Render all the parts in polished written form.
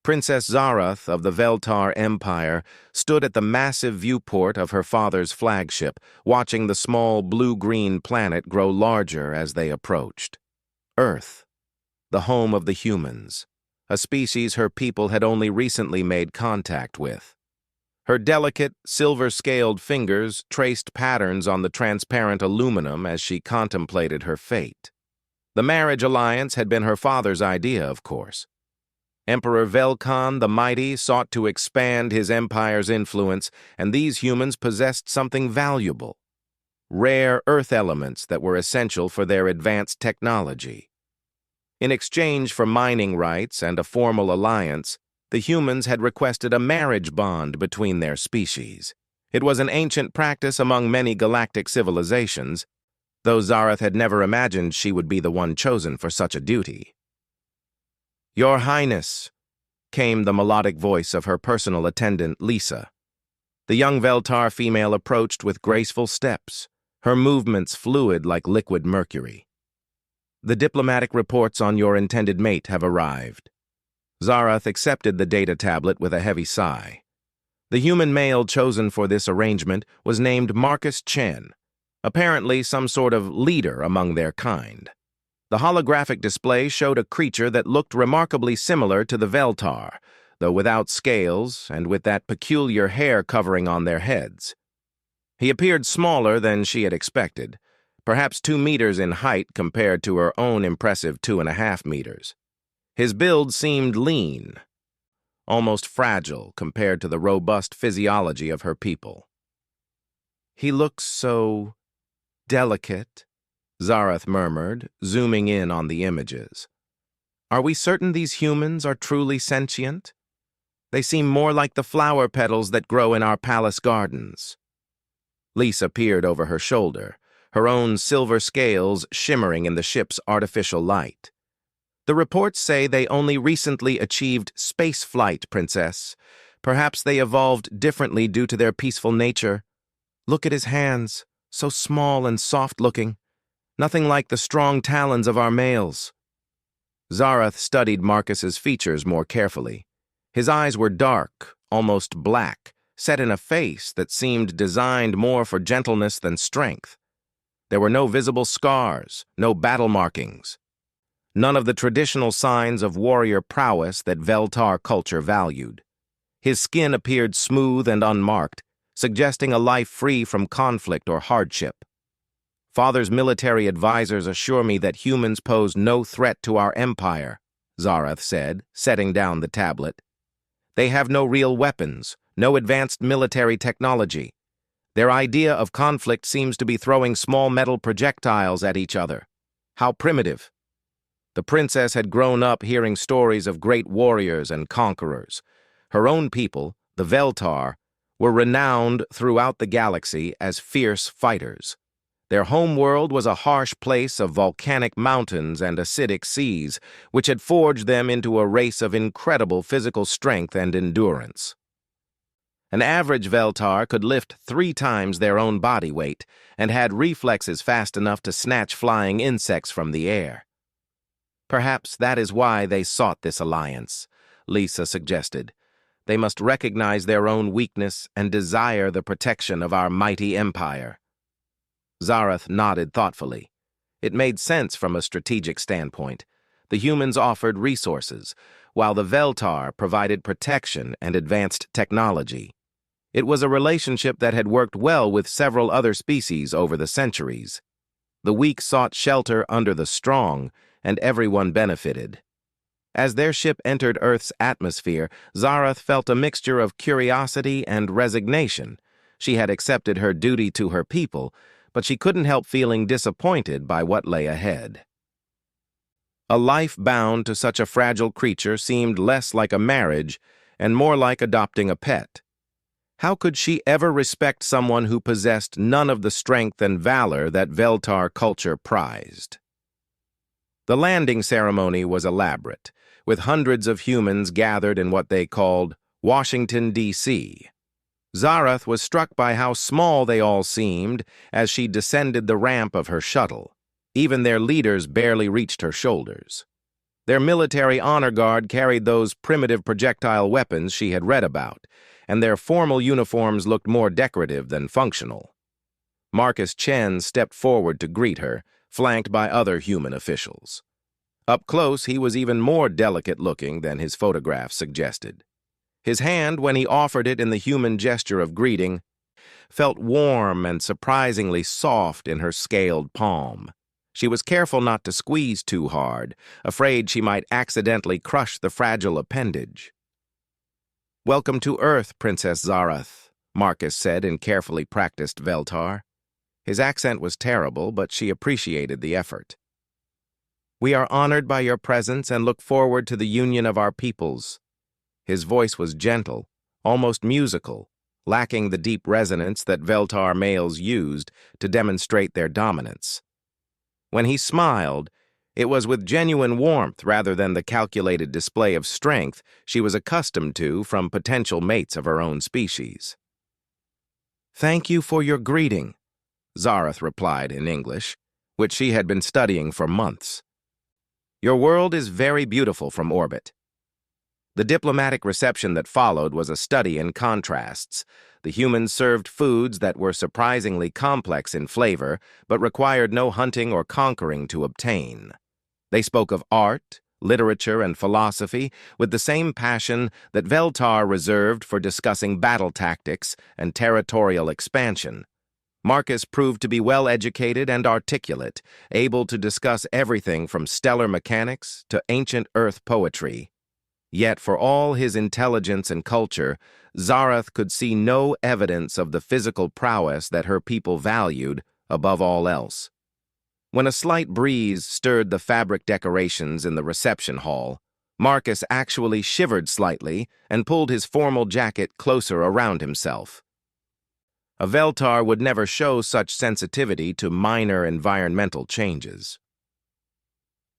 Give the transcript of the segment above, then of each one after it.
Princess Zarath of the Veltar Empire stood at the massive viewport of her father's flagship, watching the small blue-green planet grow larger as they approached. Earth, the home of the humans, a species her people had only recently made contact with. Her delicate, silver-scaled fingers traced patterns on the transparent aluminum as she contemplated her fate. The marriage alliance had been her father's idea, of course. Emperor Velkan the Mighty sought to expand his empire's influence, and these humans possessed something valuable: rare earth elements that were essential for their advanced technology. In exchange for mining rights and a formal alliance, the humans had requested a marriage bond between their species. It was an ancient practice among many galactic civilizations, though Zarath had never imagined she would be the one chosen for such a duty. "Your Highness," came the melodic voice of her personal attendant, Lisa. The young Veltar female approached with graceful steps, her movements fluid like liquid mercury. "The diplomatic reports on your intended mate have arrived." Zarath accepted the data tablet with a heavy sigh. The human male chosen for this arrangement was named Marcus Chen, apparently some sort of leader among their kind. The holographic display showed a creature that looked remarkably similar to the Veltar, though without scales and with that peculiar hair covering on their heads. He appeared smaller than she had expected, perhaps 2 meters in height compared to her own impressive 2.5 meters. His build seemed lean, almost fragile compared to the robust physiology of her people. "He looks so delicate," Zarath murmured, zooming in on the images. "Are we certain these humans are truly sentient? They seem more like the flower petals that grow in our palace gardens." Lisa peered over her shoulder, her own silver scales shimmering in the ship's artificial light. "The reports say they only recently achieved space flight, Princess. Perhaps they evolved differently due to their peaceful nature. Look at his hands, so small and soft-looking. Nothing like the strong talons of our males." Zarath studied Marcus's features more carefully. His eyes were dark, almost black, set in a face that seemed designed more for gentleness than strength. There were no visible scars, no battle markings. None of the traditional signs of warrior prowess that Veltar culture valued. His skin appeared smooth and unmarked, suggesting a life free from conflict or hardship. "Father's military advisors assure me that humans pose no threat to our empire," Zarath said, setting down the tablet. "They have no real weapons, no advanced military technology. Their idea of conflict seems to be throwing small metal projectiles at each other. How primitive." The princess had grown up hearing stories of great warriors and conquerors. Her own people, the Veltar, were renowned throughout the galaxy as fierce fighters. Their homeworld was a harsh place of volcanic mountains and acidic seas, which had forged them into a race of incredible physical strength and endurance. An average Veltar could lift 3 times their own body weight and had reflexes fast enough to snatch flying insects from the air. "Perhaps that is why they sought this alliance," Lisa suggested. "They must recognize their own weakness and desire the protection of our mighty empire." Zarath nodded thoughtfully. It made sense from a strategic standpoint. The humans offered resources, while the Veltar provided protection and advanced technology. It was a relationship that had worked well with several other species over the centuries. The weak sought shelter under the strong, and everyone benefited. As their ship entered Earth's atmosphere, Zarath felt a mixture of curiosity and resignation. She had accepted her duty to her people, but she couldn't help feeling disappointed by what lay ahead. A life bound to such a fragile creature seemed less like a marriage and more like adopting a pet. How could she ever respect someone who possessed none of the strength and valor that Veltar culture prized? The landing ceremony was elaborate, with hundreds of humans gathered in what they called Washington, D.C. Zarath was struck by how small they all seemed as she descended the ramp of her shuttle. Even their leaders barely reached her shoulders. Their military honor guard carried those primitive projectile weapons she had read about, and their formal uniforms looked more decorative than functional. Marcus Chen stepped forward to greet her, flanked by other human officials. Up close, he was even more delicate-looking than his photograph suggested. His hand, when he offered it in the human gesture of greeting, felt warm and surprisingly soft in her scaled palm. She was careful not to squeeze too hard, afraid she might accidentally crush the fragile appendage. "Welcome to Earth, Princess Zarath," Marcus said in carefully practiced Veltar. His accent was terrible, but she appreciated the effort. "We are honored by your presence and look forward to the union of our peoples." His voice was gentle, almost musical, lacking the deep resonance that Veltar males used to demonstrate their dominance. When he smiled, it was with genuine warmth rather than the calculated display of strength she was accustomed to from potential mates of her own species. "Thank you for your greeting," Zarath replied in English, which she had been studying for months. "Your world is very beautiful from orbit." The diplomatic reception that followed was a study in contrasts. The humans served foods that were surprisingly complex in flavor, but required no hunting or conquering to obtain. They spoke of art, literature, and philosophy with the same passion that Veltar reserved for discussing battle tactics and territorial expansion. Marcus proved to be well-educated and articulate, able to discuss everything from stellar mechanics to ancient Earth poetry. Yet for all his intelligence and culture, Zarath could see no evidence of the physical prowess that her people valued above all else. When a slight breeze stirred the fabric decorations in the reception hall, Marcus actually shivered slightly and pulled his formal jacket closer around himself. A Veltar would never show such sensitivity to minor environmental changes.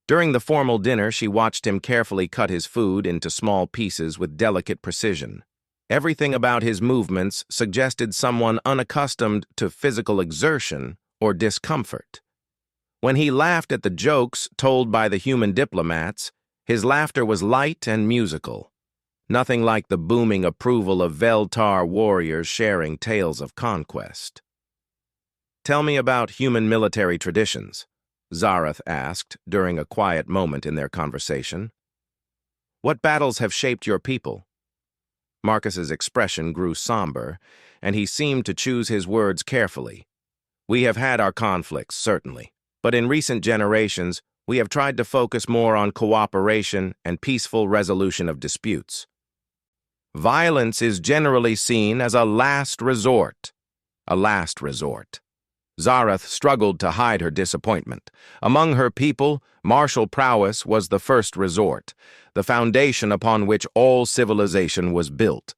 During the formal dinner, she watched him carefully cut his food into small pieces with delicate precision. Everything about his movements suggested someone unaccustomed to physical exertion or discomfort. When he laughed at the jokes told by the human diplomats, his laughter was light and musical. Nothing like the booming approval of Veltar warriors sharing tales of conquest. "Tell me about human military traditions," Zarath asked during a quiet moment in their conversation. "What battles have shaped your people?" Marcus's expression grew somber, and he seemed to choose his words carefully. "We have had our conflicts, certainly, but in recent generations, we have tried to focus more on cooperation and peaceful resolution of disputes. Violence is generally seen as a last resort." A last resort. Zarath struggled to hide her disappointment. Among her people, martial prowess was the first resort, the foundation upon which all civilization was built.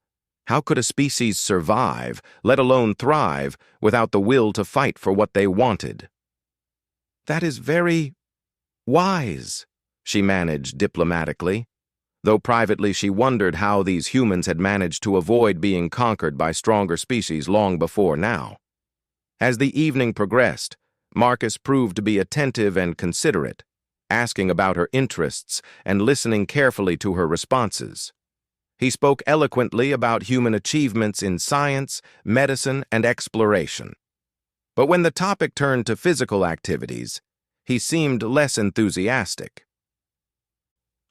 How could a species survive, let alone thrive, without the will to fight for what they wanted? "That is very wise," she managed diplomatically, though privately she wondered how these humans had managed to avoid being conquered by stronger species long before now. As the evening progressed, Marcus proved to be attentive and considerate, asking about her interests and listening carefully to her responses. He spoke eloquently about human achievements in science, medicine, and exploration. But when the topic turned to physical activities, he seemed less enthusiastic.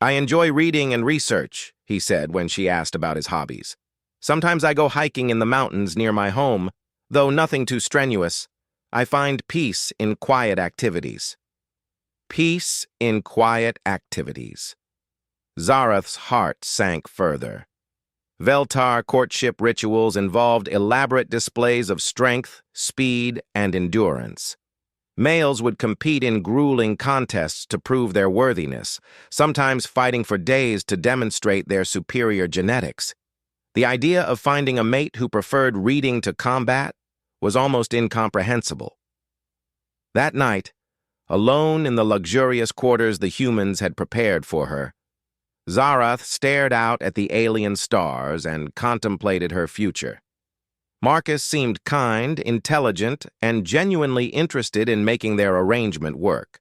"I enjoy reading and research," he said when she asked about his hobbies. "Sometimes I go hiking in the mountains near my home, though nothing too strenuous. I find peace in quiet activities." Peace in quiet activities. Zarath's heart sank further. Veltar courtship rituals involved elaborate displays of strength, speed, and endurance. Males would compete in grueling contests to prove their worthiness, sometimes fighting for days to demonstrate their superior genetics. The idea of finding a mate who preferred reading to combat was almost incomprehensible. That night, alone in the luxurious quarters the humans had prepared for her, Zarath stared out at the alien stars and contemplated her future. Marcus seemed kind, intelligent, and genuinely interested in making their arrangement work.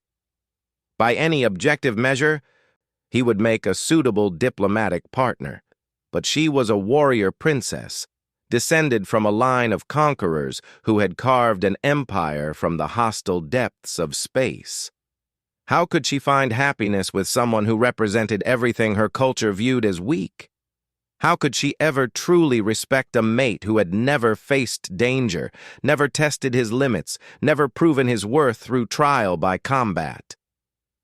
By any objective measure, He would make a suitable diplomatic partner. But she was a warrior princess, descended from a line of conquerors who had carved an empire from the hostile depths of space. How could she find happiness with someone who represented everything her culture viewed as weak? How could she ever truly respect a mate who had never faced danger, never tested his limits, never proven his worth through trial by combat?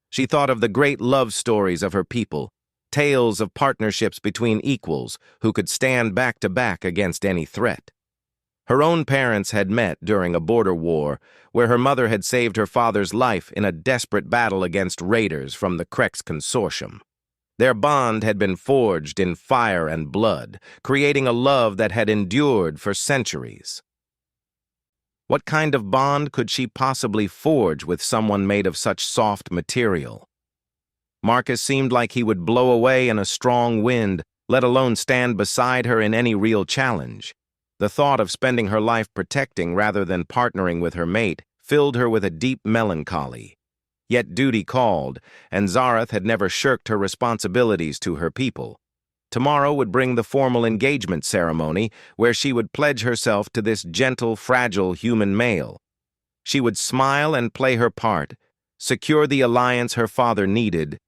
She thought of the great love stories of her people, tales of partnerships between equals who could stand back to back against any threat. Her own parents had met during a border war where her mother had saved her father's life in a desperate battle against raiders from the Krex Consortium. Their bond had been forged in fire and blood, creating a love that had endured for centuries. What kind of bond could she possibly forge with someone made of such soft material? Marcus seemed like he would blow away in a strong wind, let alone stand beside her in any real challenge. The thought of spending her life protecting rather than partnering with her mate filled her with a deep melancholy. Yet duty called, and Zarath had never shirked her responsibilities to her people. Tomorrow would bring the formal engagement ceremony, where she would pledge herself to this gentle, fragile human male. She would smile and play her part, secure the alliance her father needed,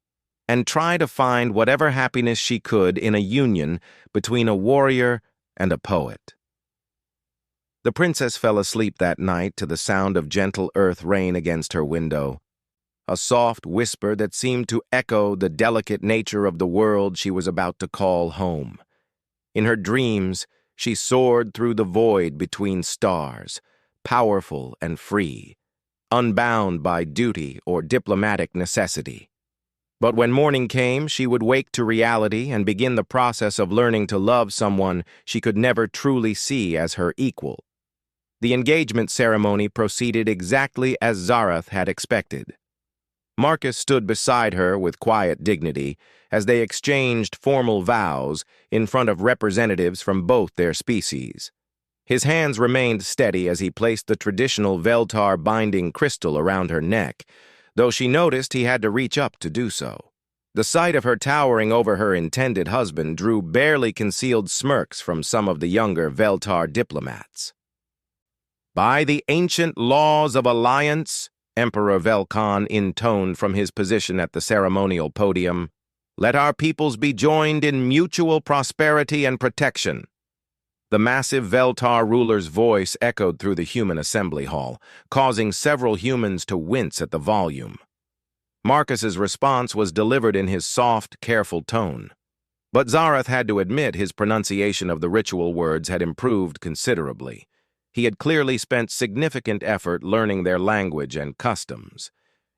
and try to find whatever happiness she could in a union between a warrior and a poet. The princess fell asleep that night to the sound of gentle earth rain against her window, a soft whisper that seemed to echo the delicate nature of the world she was about to call home. In her dreams, she soared through the void between stars, powerful and free, unbound by duty or diplomatic necessity. But when morning came, she would wake to reality and begin the process of learning to love someone she could never truly see as her equal. The engagement ceremony proceeded exactly as Zarath had expected. Marcus stood beside her with quiet dignity as they exchanged formal vows in front of representatives from both their species. His hands remained steady as he placed the traditional Veltar binding crystal around her neck, though she noticed he had to reach up to do so. The sight of her towering over her intended husband drew barely concealed smirks from some of the younger Veltar diplomats. "By the ancient laws of alliance," Emperor Velkan intoned from his position at the ceremonial podium, "let our peoples be joined in mutual prosperity and protection." The massive Veltar ruler's voice echoed through the human assembly hall, causing several humans to wince at the volume. Marcus's response was delivered in his soft, careful tone. But Zarath had to admit his pronunciation of the ritual words had improved considerably. He had clearly spent significant effort learning their language and customs.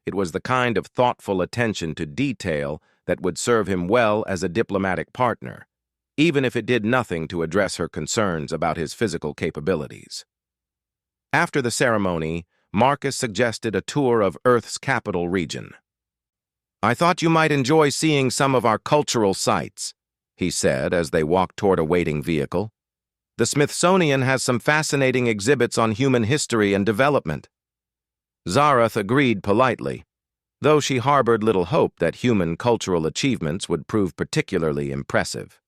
It was the kind of thoughtful attention to detail that would serve him well as a diplomatic partner, even if it did nothing to address her concerns about his physical capabilities. After the ceremony, Marcus suggested a tour of Earth's capital region. "I thought you might enjoy seeing some of our cultural sites," he said as they walked toward a waiting vehicle. "The Smithsonian has some fascinating exhibits on human history and development." Zarath agreed politely, though she harbored little hope that human cultural achievements would prove particularly impressive.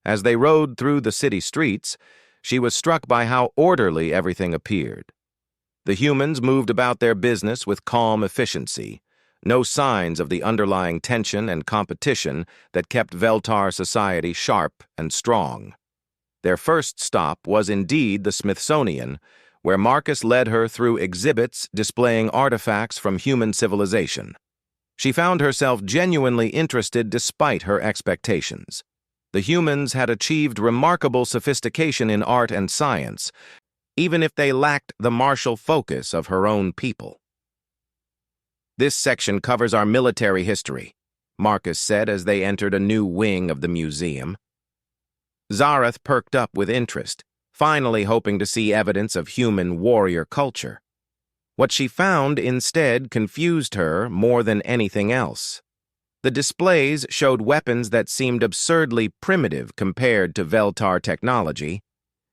As they rode through the city streets, she was struck by how orderly everything appeared. The humans moved about their business with calm efficiency, no signs of the underlying tension and competition that kept Veltar society sharp and strong. Their first stop was indeed the Smithsonian, where Marcus led her through exhibits displaying artifacts from human civilization. She found herself genuinely interested despite her expectations. The humans had achieved remarkable sophistication in art and science, even if they lacked the martial focus of her own people. "This section covers our military history," Marcus said as they entered a new wing of the museum. Zarath perked up with interest, finally hoping to see evidence of human warrior culture. What she found instead confused her more than anything else. The displays showed weapons that seemed absurdly primitive compared to Veltar technology,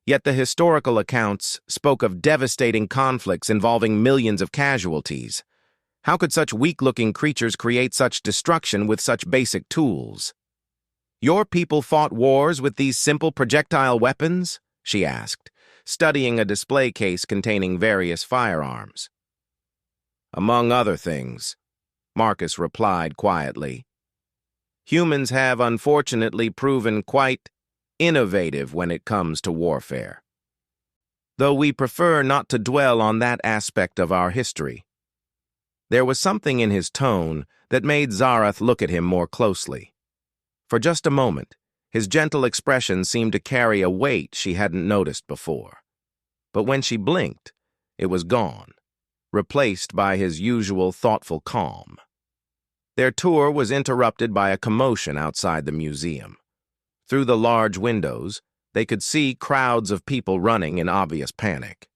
yet the historical accounts spoke of devastating conflicts involving millions of casualties. How could such weak-looking creatures create such destruction with such basic tools? Your people fought wars with these simple projectile weapons? She asked, studying a display case containing various firearms. Among other things, Marcus replied quietly. Humans have unfortunately proven quite innovative when it comes to warfare. Though we prefer not to dwell on that aspect of our history. There was something in his tone that made Zarath look at him more closely. For just a moment, his gentle expression seemed to carry a weight she hadn't noticed before. But when she blinked, it was gone, replaced by his usual thoughtful calm. Their tour was interrupted by a commotion outside the museum. Through the large windows, they could see crowds of people running in obvious panic.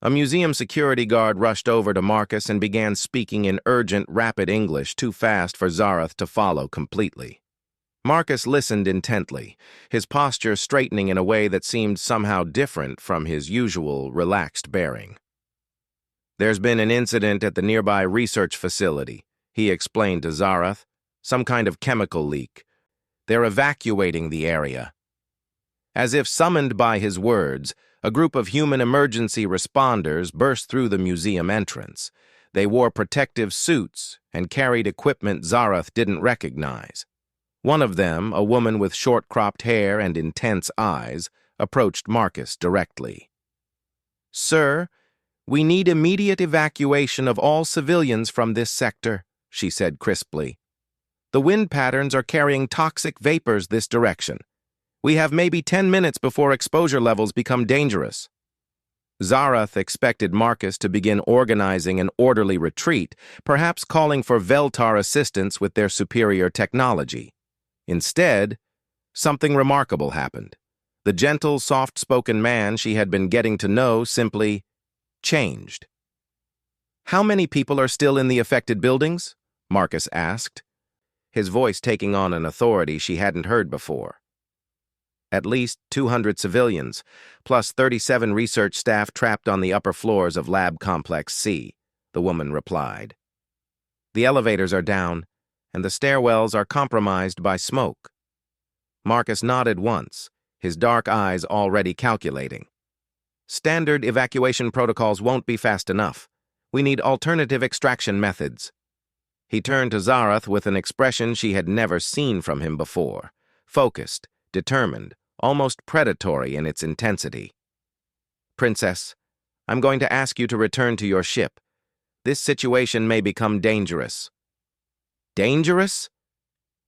A museum security guard rushed over to Marcus and began speaking in urgent, rapid English too fast for Zarath to follow completely. Marcus listened intently, his posture straightening in a way that seemed somehow different from his usual relaxed bearing. There's been an incident at the nearby research facility, he explained to Zarath. Some kind of chemical leak. They're evacuating the area. As if summoned by his words, a group of human emergency responders burst through the museum entrance. They wore protective suits and carried equipment Zarath didn't recognize. One of them, a woman with short-cropped hair and intense eyes, approached Marcus directly. "Sir, we need immediate evacuation of all civilians from this sector," she said crisply. "The wind patterns are carrying toxic vapors this direction. We have maybe 10 minutes before exposure levels become dangerous." Zarath expected Marcus to begin organizing an orderly retreat, perhaps calling for Veltar assistance with their superior technology. Instead, something remarkable happened. The gentle, soft-spoken man she had been getting to know simply changed. "How many people are still in the affected buildings?" Marcus asked, his voice taking on an authority she hadn't heard before. "At least 200 civilians, plus 37 research staff trapped on the upper floors of Lab Complex C," the woman replied. "The elevators are down, and the stairwells are compromised by smoke." Marcus nodded once, his dark eyes already calculating. "Standard evacuation protocols won't be fast enough. We need alternative extraction methods." He turned to Zarath with an expression she had never seen from him before, focused, determined, almost predatory in its intensity. "Princess, I'm going to ask you to return to your ship. This situation may become dangerous." "Dangerous?"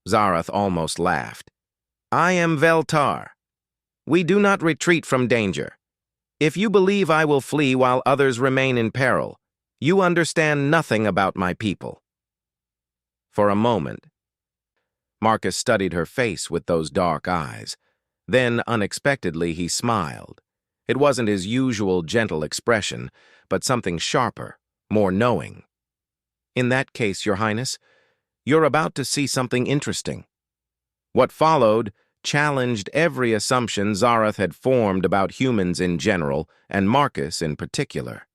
Zarath almost laughed. "I am Veltar. We do not retreat from danger. If you believe I will flee while others remain in peril, you understand nothing about my people." For a moment, Marcus studied her face with those dark eyes. Then, unexpectedly, he smiled. It wasn't his usual gentle expression, but something sharper, more knowing. "In that case, Your Highness, you're about to see something interesting." What followed challenged every assumption Zarath had formed about humans in general, and Marcus in particular.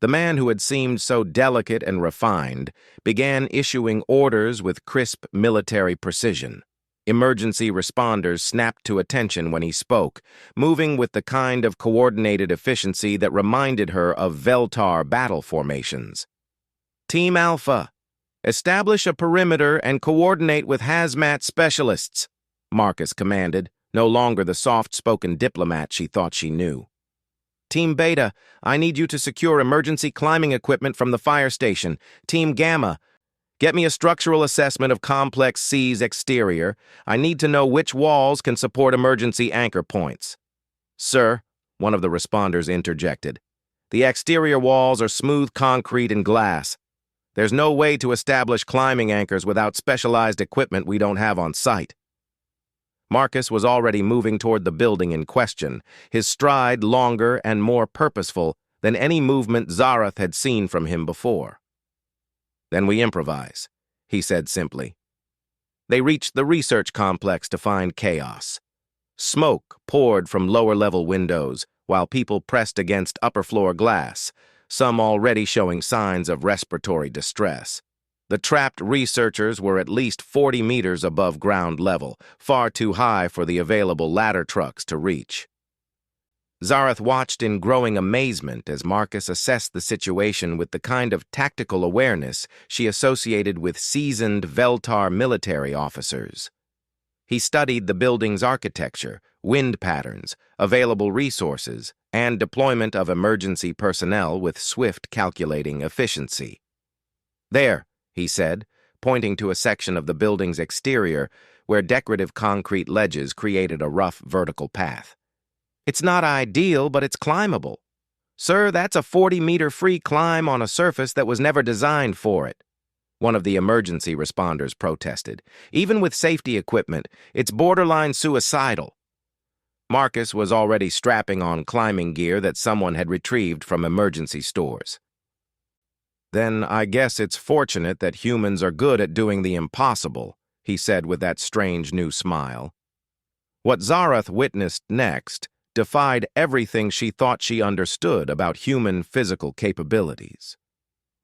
The man who had seemed so delicate and refined began issuing orders with crisp military precision. Emergency responders snapped to attention when he spoke, moving with the kind of coordinated efficiency that reminded her of Veltar battle formations. "Team Alpha, establish a perimeter and coordinate with hazmat specialists," Marcus commanded, no longer the soft-spoken diplomat she thought she knew. "Team Beta, I need you to secure emergency climbing equipment from the fire station. Team Gamma, get me a structural assessment of Complex C's exterior. I need to know which walls can support emergency anchor points." "Sir," one of the responders interjected, "the exterior walls are smooth concrete and glass. There's no way to establish climbing anchors without specialized equipment we don't have on site." Marcus was already moving toward the building in question, his stride longer and more purposeful than any movement Zarath had seen from him before. "Then we improvise," he said simply. They reached the research complex to find chaos. Smoke poured from lower-level windows, while people pressed against upper-floor glass. some already showing signs of respiratory distress. The trapped researchers were at least 40 meters above ground level, far too high for the available ladder trucks to reach. Zarath watched in growing amazement as Marcus assessed the situation with the kind of tactical awareness she associated with seasoned Veltar military officers. He studied the building's architecture, wind patterns, available resources, and deployment of emergency personnel with swift calculating efficiency. "There," he said, pointing to a section of the building's exterior where decorative concrete ledges created a rough vertical path. "It's not ideal, but it's climbable." "Sir, that's a 40-meter free climb on a surface that was never designed for it," one of the emergency responders protested. "Even with safety equipment, it's borderline suicidal." Marcus was already strapping on climbing gear that someone had retrieved from emergency stores. "Then I guess it's fortunate that humans are good at doing the impossible," he said with that strange new smile. What Zarath witnessed next defied everything she thought she understood about human physical capabilities.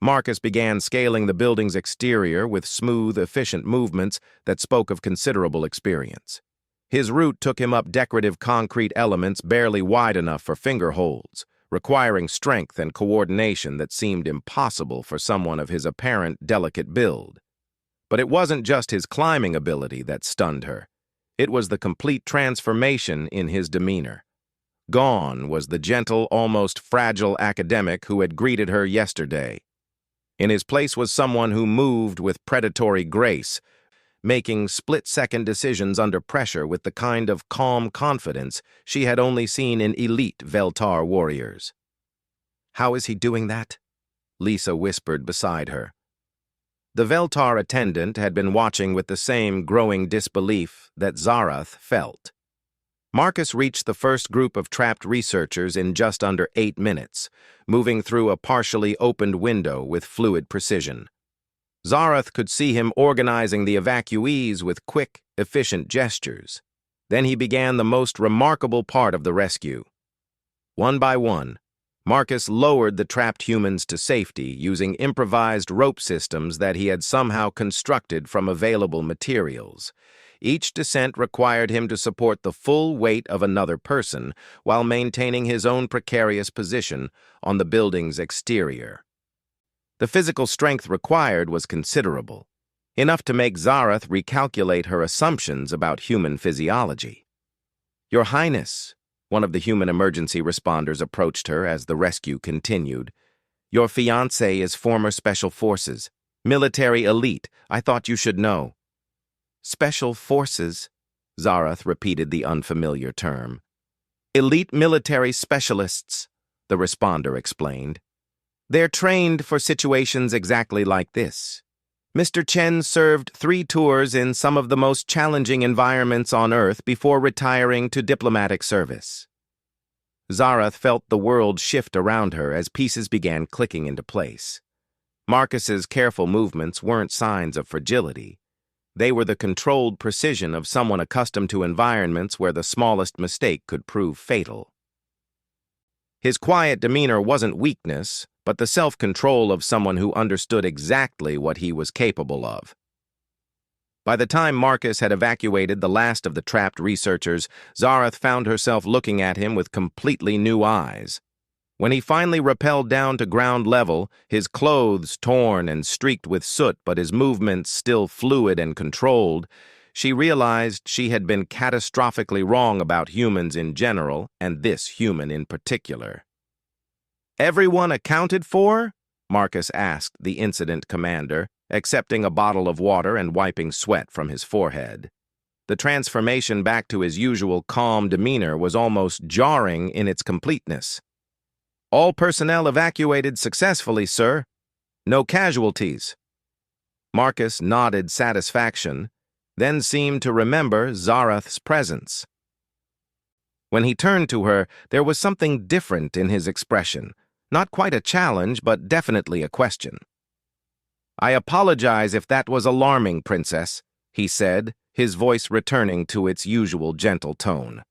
Marcus began scaling the building's exterior with smooth, efficient movements that spoke of considerable experience. His route took him up decorative concrete elements barely wide enough for finger holds, requiring strength and coordination that seemed impossible for someone of his apparent delicate build. But it wasn't just his climbing ability that stunned her. It was the complete transformation in his demeanor. Gone was the gentle, almost fragile academic who had greeted her yesterday. In his place was someone who moved with predatory grace, making split-second decisions under pressure with the kind of calm confidence she had only seen in elite Veltar warriors. "How is he doing that?" Lisa whispered beside her. The Veltar attendant had been watching with the same growing disbelief that Zarath felt. Marcus reached the first group of trapped researchers in just under 8 minutes, moving through a partially opened window with fluid precision. Zarath could see him organizing the evacuees with quick, efficient gestures. Then he began the most remarkable part of the rescue. One by one, Marcus lowered the trapped humans to safety using improvised rope systems that he had somehow constructed from available materials. Each descent required him to support the full weight of another person while maintaining his own precarious position on the building's exterior. The physical strength required was considerable, enough to make Zarath recalculate her assumptions about human physiology. "Your Highness," one of the human emergency responders approached her as the rescue continued. "Your fiancé is former Special Forces, military elite. I thought you should know." "Special Forces," Zarath repeated the unfamiliar term. "Elite military specialists," the responder explained. "They're trained for situations exactly like this. Mr. Chen served 3 tours in some of the most challenging environments on Earth before retiring to diplomatic service." Zarath felt the world shift around her as pieces began clicking into place. Marcus's careful movements weren't signs of fragility. They were the controlled precision of someone accustomed to environments where the smallest mistake could prove fatal. His quiet demeanor wasn't weakness, but the self-control of someone who understood exactly what he was capable of. By the time Marcus had evacuated the last of the trapped researchers, Zarath found herself looking at him with completely new eyes. When he finally rappelled down to ground level, his clothes torn and streaked with soot but his movements still fluid and controlled, she realized she had been catastrophically wrong about humans in general and this human in particular. "Everyone accounted for?" Marcus asked the incident commander, accepting a bottle of water and wiping sweat from his forehead. The transformation back to his usual calm demeanor was almost jarring in its completeness. "All personnel evacuated successfully, sir. No casualties." Marcus nodded satisfaction, then seemed to remember Zarath's presence. When he turned to her, there was something different in his expression. Not quite a challenge, but definitely a question. "I apologize if that was alarming, Princess," he said, his voice returning to its usual gentle tone.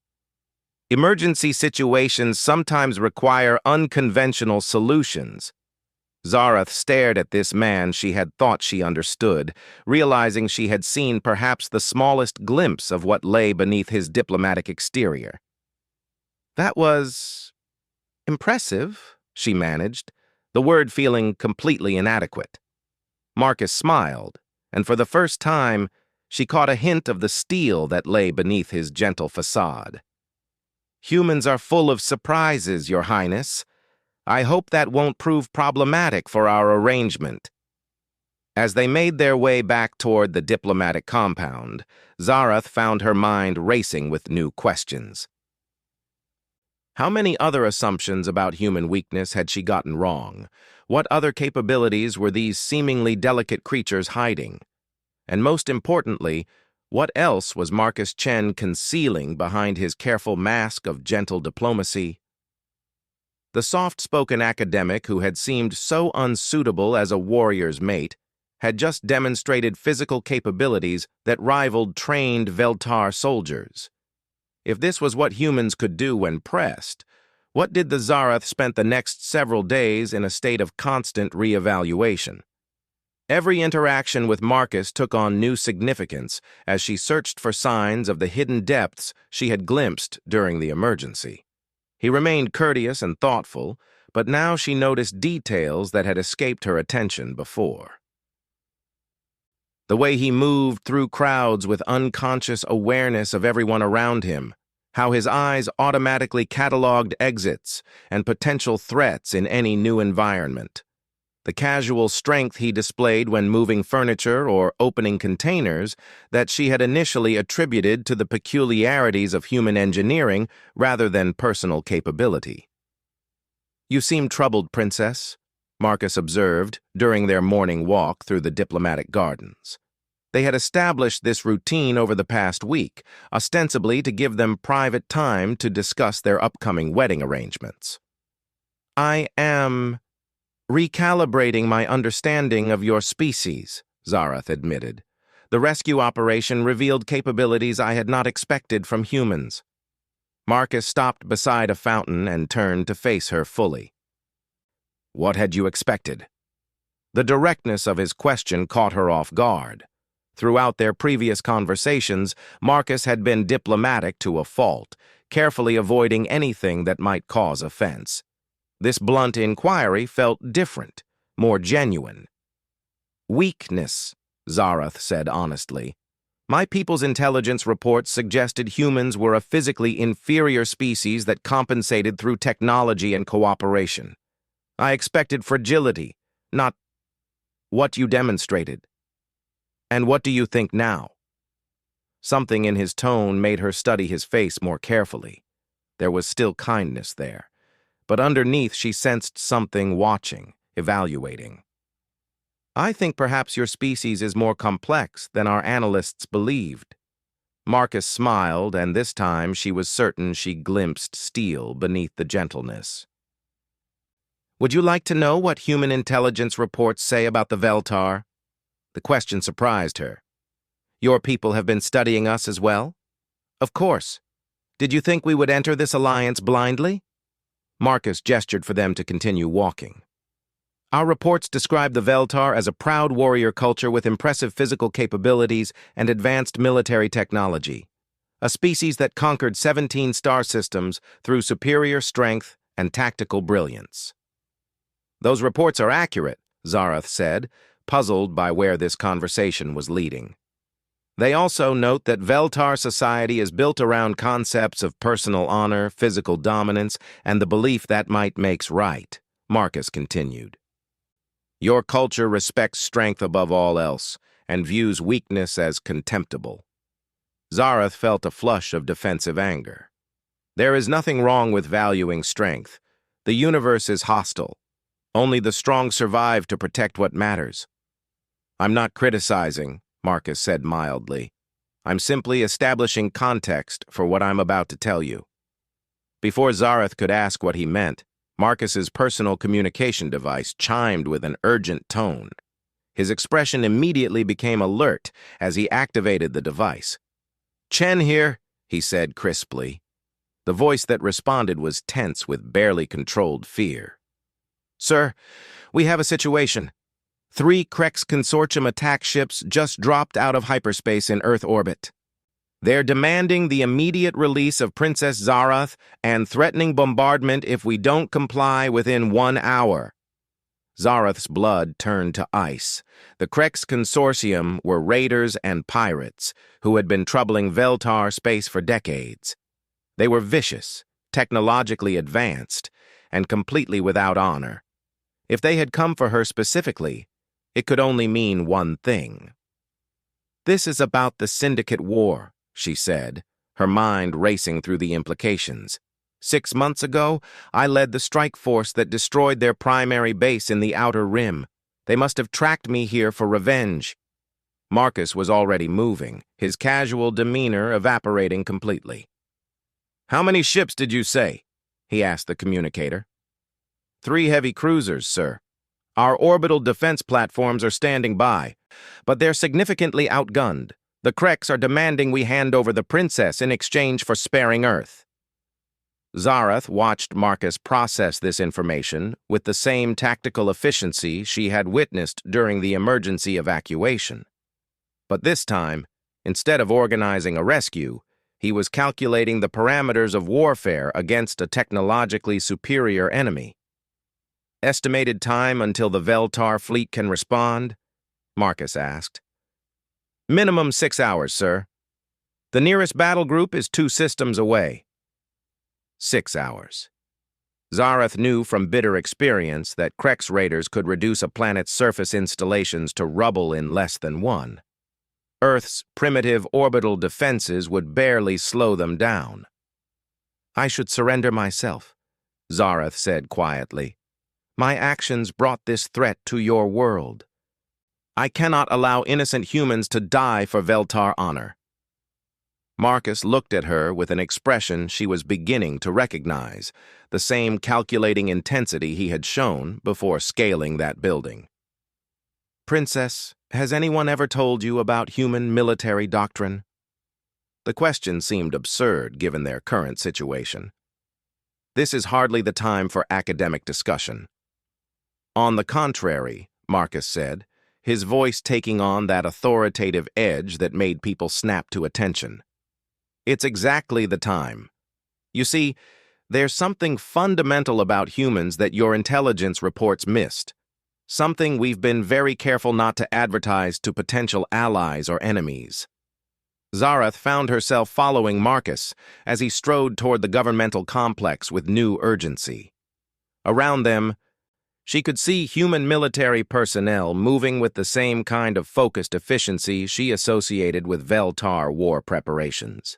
Emergency situations sometimes require unconventional solutions. Zarath stared at this man she had thought she understood, realizing she had seen perhaps the smallest glimpse of what lay beneath his diplomatic exterior. That was impressive, she managed, the word feeling completely inadequate. Marcus smiled, and for the first time, she caught a hint of the steel that lay beneath his gentle facade. Humans are full of surprises, Your Highness. I hope that won't prove problematic for our arrangement. As they made their way back toward the diplomatic compound, Zarath found her mind racing with new questions. How many other assumptions about human weakness had she gotten wrong? What other capabilities were these seemingly delicate creatures hiding? And most importantly, what else was Marcus Chen concealing behind his careful mask of gentle diplomacy? The soft-spoken academic who had seemed so unsuitable as a warrior's mate had just demonstrated physical capabilities that rivaled trained Veltar soldiers. If this was what humans could do when pressed, what did the Zarath spent the next several days in a state of constant reevaluation? Every interaction with Marcus took on new significance as she searched for signs of the hidden depths she had glimpsed during the emergency. He remained courteous and thoughtful, but now she noticed details that had escaped her attention before. The way he moved through crowds with unconscious awareness of everyone around him, how his eyes automatically cataloged exits and potential threats in any new environment. The casual strength he displayed when moving furniture or opening containers that she had initially attributed to the peculiarities of human engineering rather than personal capability. "You seem troubled, Princess," Marcus observed during their morning walk through the diplomatic gardens. They had established this routine over the past week, ostensibly to give them private time to discuss their upcoming wedding arrangements. "I am recalibrating my understanding of your species," Zarath admitted. "The rescue operation revealed capabilities I had not expected from humans." Marcus stopped beside a fountain and turned to face her fully. "What had you expected?" The directness of his question caught her off guard. Throughout their previous conversations, Marcus had been diplomatic to a fault, carefully avoiding anything that might cause offense. This blunt inquiry felt different, more genuine. "Weakness," Zarath said honestly. "My people's intelligence reports suggested humans were a physically inferior species that compensated through technology and cooperation. I expected fragility, not what you demonstrated. And what do you think now?" Something in his tone made her study his face more carefully. There was still kindness there, but underneath she sensed something watching, evaluating. "I think perhaps your species is more complex than our analysts believed." Marcus smiled, and this time she was certain she glimpsed steel beneath the gentleness. "Would you like to know what human intelligence reports say about the Veltar?" The question surprised her. "Your people have been studying us as well?" "Of course. Did you think we would enter this alliance blindly?" Marcus gestured for them to continue walking. "Our reports describe the Veltar as a proud warrior culture with impressive physical capabilities and advanced military technology. A species that conquered 17 star systems through superior strength and tactical brilliance." "Those reports are accurate," Zarath said, puzzled by where this conversation was leading. "They also note that Veltar society is built around concepts of personal honor, physical dominance, and the belief that might makes right," Marcus continued. "Your culture respects strength above all else and views weakness as contemptible." Zarath felt a flush of defensive anger. "There is nothing wrong with valuing strength. The universe is hostile. Only the strong survive to protect what matters." "I'm not criticizing," Marcus said mildly. "I'm simply establishing context for what I'm about to tell you." Before Zarath could ask what he meant, Marcus's personal communication device chimed with an urgent tone. His expression immediately became alert as he activated the device. "Chen here," he said crisply. The voice that responded was tense with barely controlled fear. "Sir, we have a situation. 3 Krex Consortium attack ships just dropped out of hyperspace in Earth orbit. They're demanding the immediate release of Princess Zarath and threatening bombardment if we don't comply within 1 hour." Zarath's blood turned to ice. The Krex Consortium were raiders and pirates who had been troubling Veltar space for decades. They were vicious, technologically advanced, and completely without honor. If they had come for her specifically, it could only mean one thing. "This is about the Syndicate War," she said, her mind racing through the implications. 6 months ago, I led the strike force that destroyed their primary base in the Outer Rim. They must have tracked me here for revenge. Marcus was already moving, his casual demeanor evaporating completely. "How many ships did you say?" he asked the communicator. 3 heavy cruisers, sir. Our orbital defense platforms are standing by, but they're significantly outgunned. The Krex are demanding we hand over the princess in exchange for sparing Earth. Zarath watched Marcus process this information with the same tactical efficiency she had witnessed during the emergency evacuation. But this time, instead of organizing a rescue, he was calculating the parameters of warfare against a technologically superior enemy. "Estimated time until the Veltar fleet can respond?" Marcus asked. "Minimum 6 hours, sir. The nearest battle group is 2 systems away." 6 hours. Zarath knew from bitter experience that Krex raiders could reduce a planet's surface installations to rubble in less than 1. Earth's primitive orbital defenses would barely slow them down. "I should surrender myself," Zarath said quietly. "My actions brought this threat to your world. I cannot allow innocent humans to die for Veltar honor." Marcus looked at her with an expression she was beginning to recognize, the same calculating intensity he had shown before scaling that building. "Princess, has anyone ever told you about human military doctrine?" The question seemed absurd given their current situation. "This is hardly the time for academic discussion." "On the contrary," Marcus said, his voice taking on that authoritative edge that made people snap to attention. "It's exactly the time. You see, there's something fundamental about humans that your intelligence reports missed. Something we've been very careful not to advertise to potential allies or enemies." Zarath found herself following Marcus as he strode toward the governmental complex with new urgency. Around them, she could see human military personnel moving with the same kind of focused efficiency she associated with Veltar war preparations.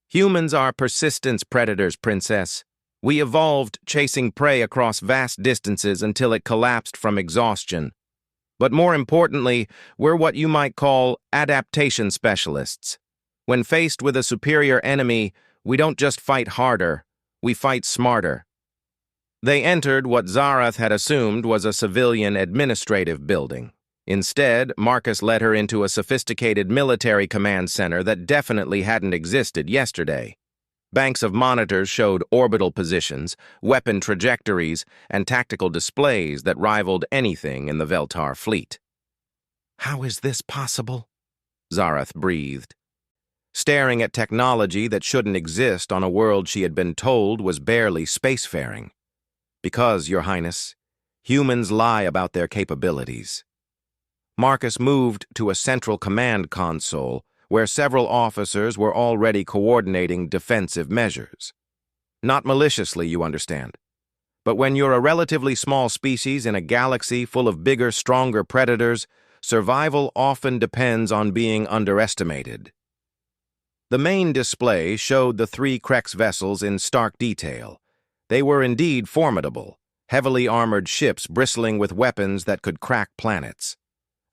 "Humans are persistence predators, Princess. We evolved chasing prey across vast distances until it collapsed from exhaustion. But more importantly, we're what you might call adaptation specialists. When faced with a superior enemy, we don't just fight harder, we fight smarter." They entered what Zarath had assumed was a civilian administrative building. Instead, Marcus led her into a sophisticated military command center that definitely hadn't existed yesterday. Banks of monitors showed orbital positions, weapon trajectories, and tactical displays that rivaled anything in the Veltar fleet. "How is this possible?" Zarath breathed. Staring at technology that shouldn't exist on a world she had been told was barely spacefaring. "Because, Your Highness, humans lie about their capabilities." Marcus moved to a central command console where several officers were already coordinating defensive measures. Not maliciously, you understand. But when you're a relatively small species in a galaxy full of bigger, stronger predators, survival often depends on being underestimated. The main display showed the 3 Krex vessels in stark detail. They were indeed formidable, heavily armored ships bristling with weapons that could crack planets.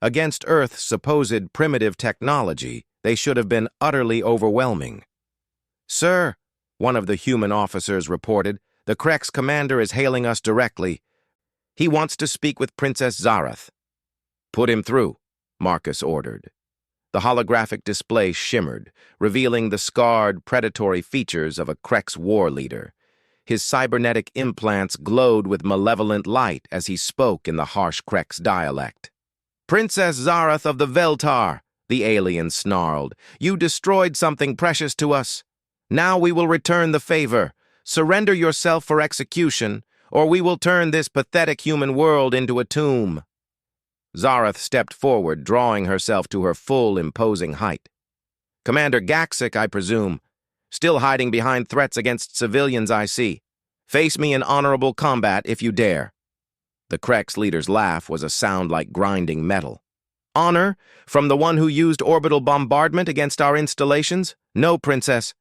Against Earth's supposed primitive technology, they should have been utterly overwhelming. "Sir," one of the human officers reported, "the Krex commander is hailing us directly. He wants to speak with Princess Zarath." "Put him through," Marcus ordered. The holographic display shimmered, revealing the scarred, predatory features of a Krex war leader. His cybernetic implants glowed with malevolent light as he spoke in the harsh Krex dialect. "Princess Zarath of the Veltar," the alien snarled, "you destroyed something precious to us. Now we will return the favor. Surrender yourself for execution, or we will turn this pathetic human world into a tomb." Zarath stepped forward, drawing herself to her full, imposing height. "Commander Gaxic, I presume. Still hiding behind threats against civilians, I see. Face me in honorable combat if you dare." The Krex leader's laugh was a sound like grinding metal. "Honor? From the one who used orbital bombardment against our installations? No, Princess.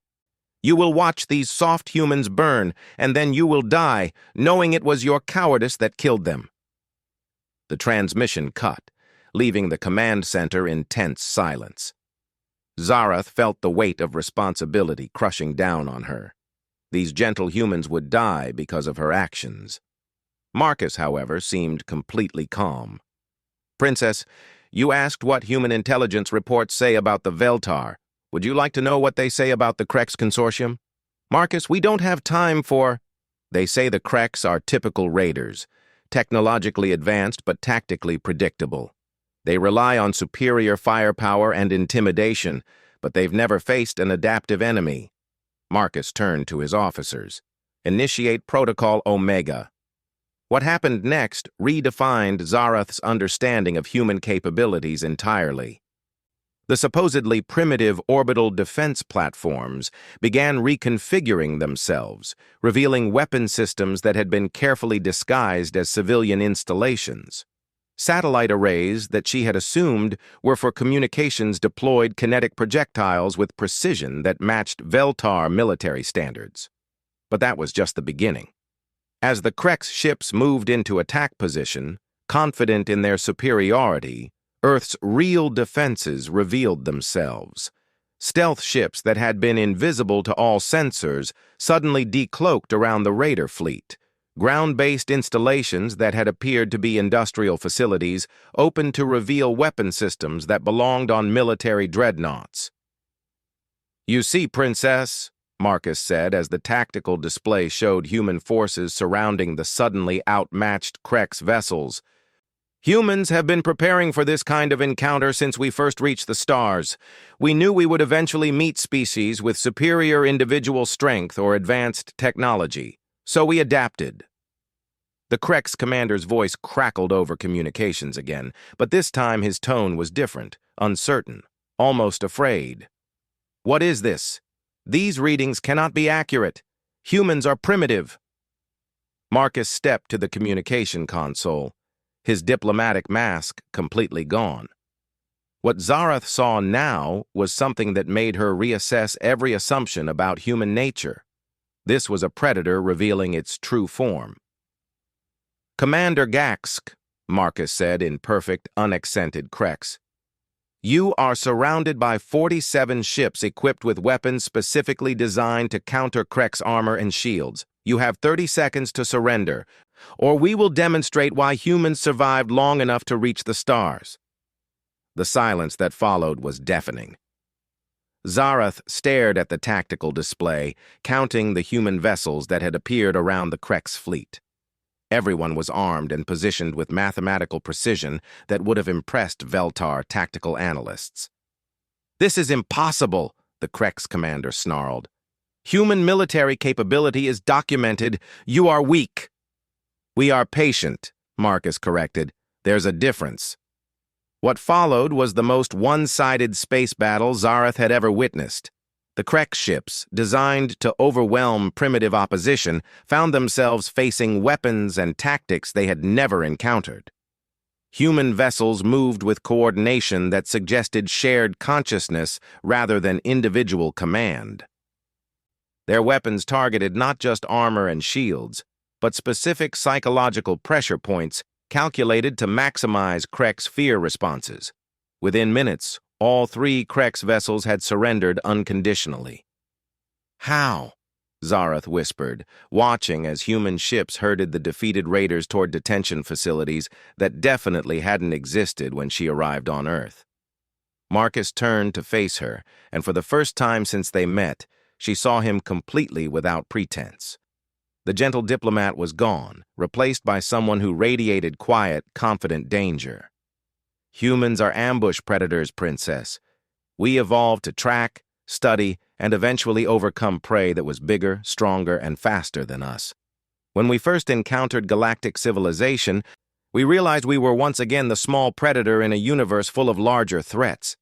You will watch these soft humans burn, and then you will die, knowing it was your cowardice that killed them." The transmission cut, leaving the command center in tense silence. Zarath felt the weight of responsibility crushing down on her. These gentle humans would die because of her actions. Marcus, however, seemed completely calm. "Princess, you asked what human intelligence reports say about the Veltar. Would you like to know what they say about the Krex Consortium?" "Marcus, we don't have time for—" "They say the Krex are typical raiders, technologically advanced but tactically predictable. They rely on superior firepower and intimidation, but they've never faced an adaptive enemy." Marcus turned to his officers. "Initiate Protocol Omega." What happened next redefined Zarath's understanding of human capabilities entirely. The supposedly primitive orbital defense platforms began reconfiguring themselves, revealing weapon systems that had been carefully disguised as civilian installations. Satellite arrays that she had assumed were for communications deployed kinetic projectiles with precision that matched Veltar military standards. But that was just the beginning. As the Krex ships moved into attack position, confident in their superiority, Earth's real defenses revealed themselves. Stealth ships that had been invisible to all sensors suddenly decloaked around the raider fleet. Ground-based installations that had appeared to be industrial facilities opened to reveal weapon systems that belonged on military dreadnoughts. "You see, Princess," Marcus said as the tactical display showed human forces surrounding the suddenly outmatched Krex vessels, "humans have been preparing for this kind of encounter since we first reached the stars. We knew we would eventually meet species with superior individual strength or advanced technology, so we adapted." The Krex commander's voice crackled over communications again, but this time his tone was different, uncertain, almost afraid. "What is this? These readings cannot be accurate. Humans are primitive." Marcus stepped to the communication console, his diplomatic mask completely gone. What Zarath saw now was something that made her reassess every assumption about human nature. This was a predator revealing its true form. "Commander Gaxic," Marcus said in perfect, unaccented Krex, "you are surrounded by 47 ships equipped with weapons specifically designed to counter Krex armor and shields. You have 30 seconds to surrender, or we will demonstrate why humans survived long enough to reach the stars." The silence that followed was deafening. Zarath stared at the tactical display, counting the human vessels that had appeared around the Krex fleet. Everyone was armed and positioned with mathematical precision that would have impressed Veltar tactical analysts. "This is impossible," the Krex commander snarled. "Human military capability is documented. You are weak." "We are patient," Marcus corrected. "There's a difference." What followed was the most one-sided space battle Zarath had ever witnessed. The Krex ships, designed to overwhelm primitive opposition, found themselves facing weapons and tactics they had never encountered. Human vessels moved with coordination that suggested shared consciousness rather than individual command. Their weapons targeted not just armor and shields, but specific psychological pressure points calculated to maximize Krex fear responses. Within minutes, all 3 Krex vessels had surrendered unconditionally. "How?" Zarath whispered, watching as human ships herded the defeated raiders toward detention facilities that definitely hadn't existed when she arrived on Earth. Marcus turned to face her, and for the first time since they met, she saw him completely without pretense. The gentle diplomat was gone, replaced by someone who radiated quiet, confident danger. Humans are ambush predators, Princess. We evolved to track, study, and eventually overcome prey that was bigger, stronger, and faster than us. When we first encountered galactic civilization, we realized we were once again the small predator in a universe full of larger threats.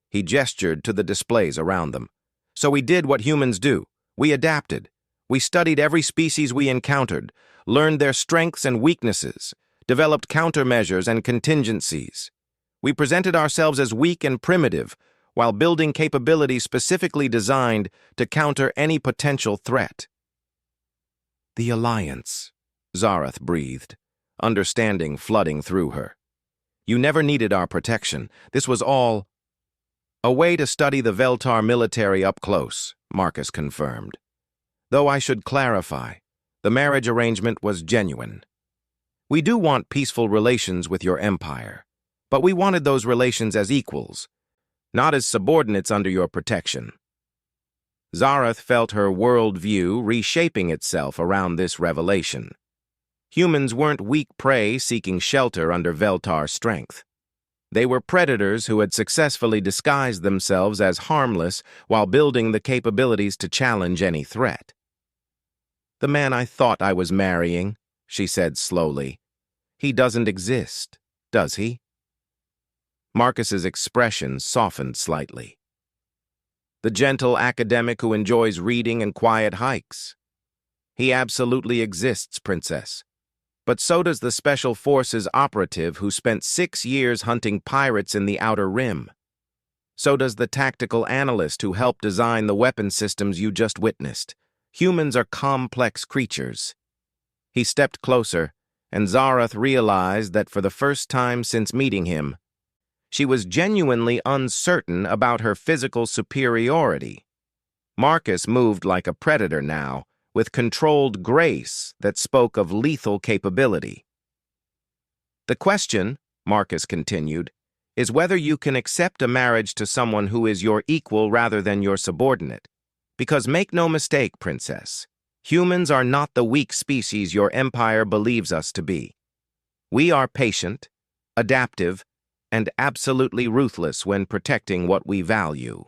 He gestured to the displays around them. So we did what humans do. We adapted. We studied every species we encountered, learned their strengths and weaknesses, developed countermeasures and contingencies. We presented ourselves as weak and primitive, while building capabilities specifically designed to counter any potential threat. The Alliance, Zarath breathed, understanding flooding through her. You never needed our protection. This was all a way to study the Veltar military up close, Marcus confirmed. Though I should clarify, the marriage arrangement was genuine. We do want peaceful relations with your empire, but we wanted those relations as equals, not as subordinates under your protection. Zarath felt her worldview reshaping itself around this revelation. Humans weren't weak prey seeking shelter under Veltar strength. They were predators who had successfully disguised themselves as harmless while building the capabilities to challenge any threat. The man I thought I was marrying, she said slowly. He doesn't exist, does he? Marcus's expression softened slightly. The gentle academic who enjoys reading and quiet hikes. He absolutely exists, Princess. But so does the Special Forces operative who spent 6 years hunting pirates in the Outer Rim. So does the tactical analyst who helped design the weapon systems you just witnessed. Humans are complex creatures. He stepped closer, and Zarath realized that for the first time since meeting him, she was genuinely uncertain about her physical superiority. Marcus moved like a predator now, with controlled grace that spoke of lethal capability. The question, Marcus continued, is whether you can accept a marriage to someone who is your equal rather than your subordinate. Because make no mistake, Princess, humans are not the weak species your empire believes us to be. We are patient, adaptive, and absolutely ruthless when protecting what we value.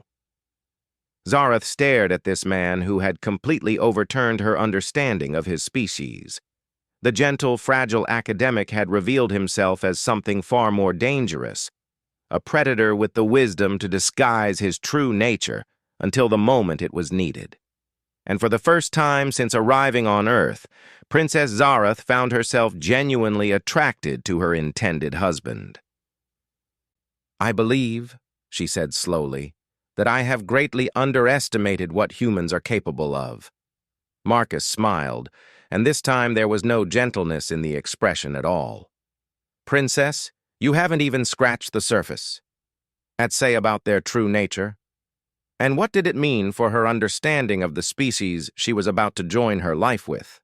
Zarath stared at this man who had completely overturned her understanding of his species. The gentle, fragile academic had revealed himself as something far more dangerous, a predator with the wisdom to disguise his true nature until the moment it was needed. And for the first time since arriving on Earth, Princess Zarath found herself genuinely attracted to her intended husband. I believe, she said slowly, that I have greatly underestimated what humans are capable of. Marcus smiled, and this time there was no gentleness in the expression at all. Princess, you haven't even scratched the surface. Say about their true nature. And what did it mean for her understanding of the species she was about to join her life with?